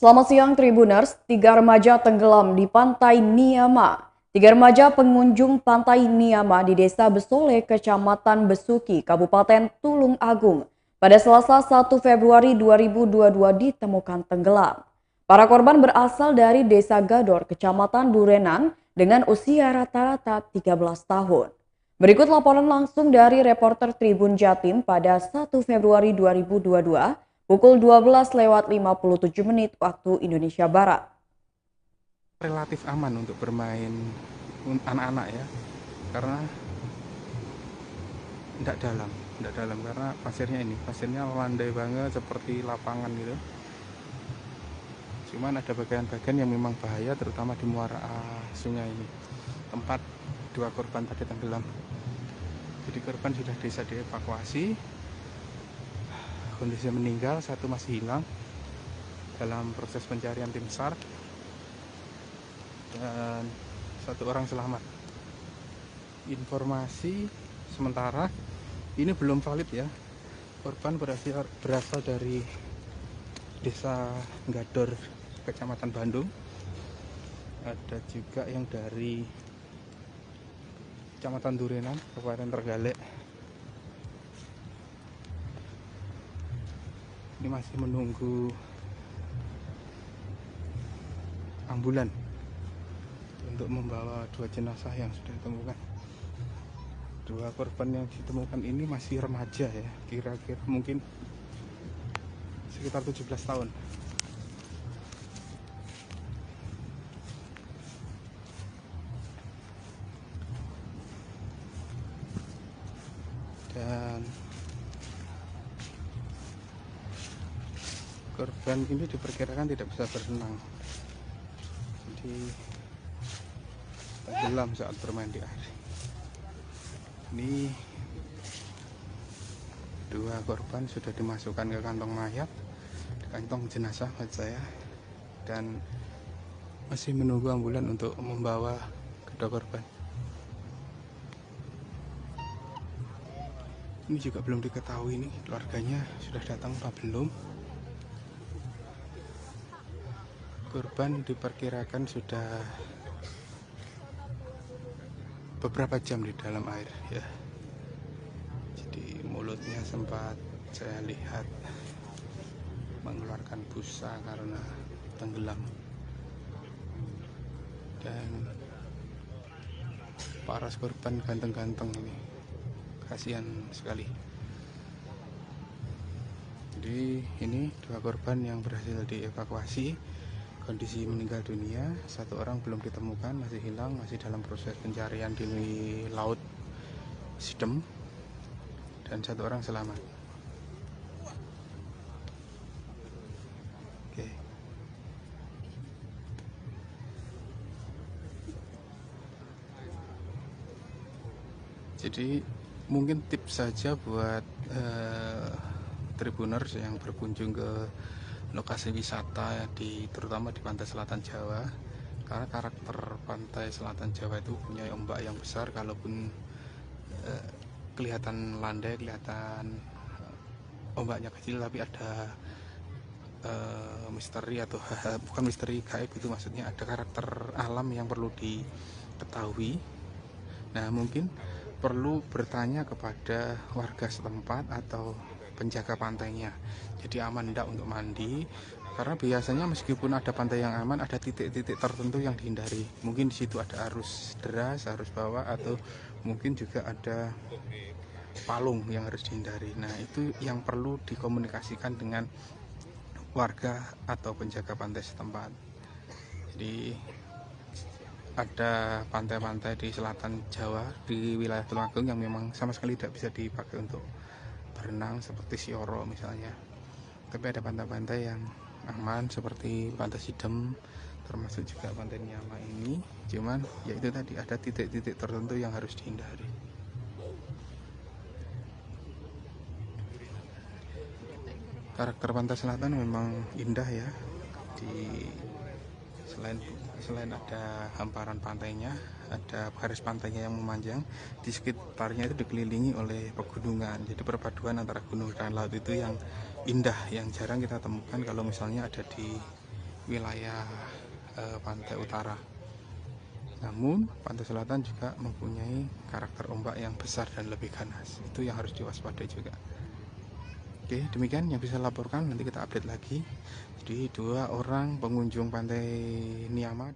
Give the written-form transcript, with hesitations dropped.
Selamat siang Tribuners, tiga remaja tenggelam di Pantai Niama. Tiga remaja pengunjung Pantai Niama di Desa Besole, Kecamatan Besuki, Kabupaten Tulung Agung, pada Selasa 1 Februari 2022 ditemukan tenggelam. Para korban berasal dari Desa Gador, Kecamatan Durenan, dengan usia rata-rata 13 tahun. Berikut laporan langsung dari reporter Tribun Jatim pada 1 Februari 2022 pukul 12:57 waktu Indonesia Barat. Relatif aman untuk bermain anak-anak ya, karena tidak dalam karena pasirnya landai banget seperti lapangan gitu. Cuman ada bagian-bagian yang memang bahaya, terutama di muara sungai ini, tempat dua korban tadi tenggelam. Jadi korban sudah bisa dievakuasi, kondisi meninggal, satu masih hilang dalam proses pencarian tim SAR, dan satu orang selamat. Informasi sementara ini belum valid ya, korban berasal dari Desa Gador, Kecamatan Bandung. Ada juga yang dari Kecamatan Durenan, Kabupaten Trenggalek. Ini masih menunggu ambulan untuk membawa dua jenazah yang sudah ditemukan. Dua korban yang ditemukan ini masih remaja ya, kira-kira mungkin sekitar 17 tahun. Dan korban ini diperkirakan tidak bisa berenang, jadi tenggelam saat bermain di air. Ini dua korban sudah dimasukkan ke kantong mayat, kantong jenazah maksud saya, dan masih menunggu ambulan untuk membawa kedua korban. Ini juga belum diketahui nih keluarganya sudah datang apa belum. Korban diperkirakan sudah beberapa jam di dalam air ya. Jadi mulutnya sempat saya lihat mengeluarkan busa karena tenggelam. Dan paras korban ganteng-ganteng ini, kasihan sekali. Jadi ini dua korban yang berhasil dievakuasi, kondisi meninggal dunia, satu orang belum ditemukan, masih hilang, masih dalam proses pencarian di laut Sidem, dan satu orang selamat. Oke. Jadi mungkin tips saja buat Tribuners yang berkunjung ke lokasi wisata terutama di pantai selatan Jawa, karena karakter pantai selatan Jawa itu punya ombak yang besar. Kalaupun kelihatan landai, kelihatan ombaknya kecil, tapi ada misteri atau bukan misteri, gaib itu maksudnya, ada karakter alam yang perlu diketahui. Nah, mungkin perlu bertanya kepada warga setempat atau penjaga pantainya, jadi aman enggak untuk mandi, karena biasanya meskipun ada pantai yang aman, ada titik-titik tertentu yang dihindari. Mungkin di situ ada arus deras, arus bawah, atau mungkin juga ada palung yang harus dihindari. Nah, itu yang perlu dikomunikasikan dengan warga atau penjaga pantai setempat. Jadi ada pantai-pantai di selatan Jawa, di wilayah Tulung Agung, yang memang sama sekali tidak bisa dipakai untuk berenang, seperti Sioro misalnya. Tapi ada pantai-pantai yang aman seperti Pantai Sidem, termasuk juga Pantai Niama ini. Cuman ya itu tadi, ada titik-titik tertentu yang harus dihindari. Karakter pantai selatan memang indah ya. Selain ada hamparan pantainya, ada garis pantainya yang memanjang, di sekitarnya itu dikelilingi oleh pegunungan. Jadi perpaduan antara gunung dan laut itu yang indah, yang jarang kita temukan kalau misalnya ada di wilayah pantai utara. Namun pantai selatan juga mempunyai karakter ombak yang besar dan lebih ganas. Itu yang harus diwaspadai juga. Oke, demikian yang bisa laporkan. Nanti kita update lagi. Jadi 2 orang pengunjung pantai Niama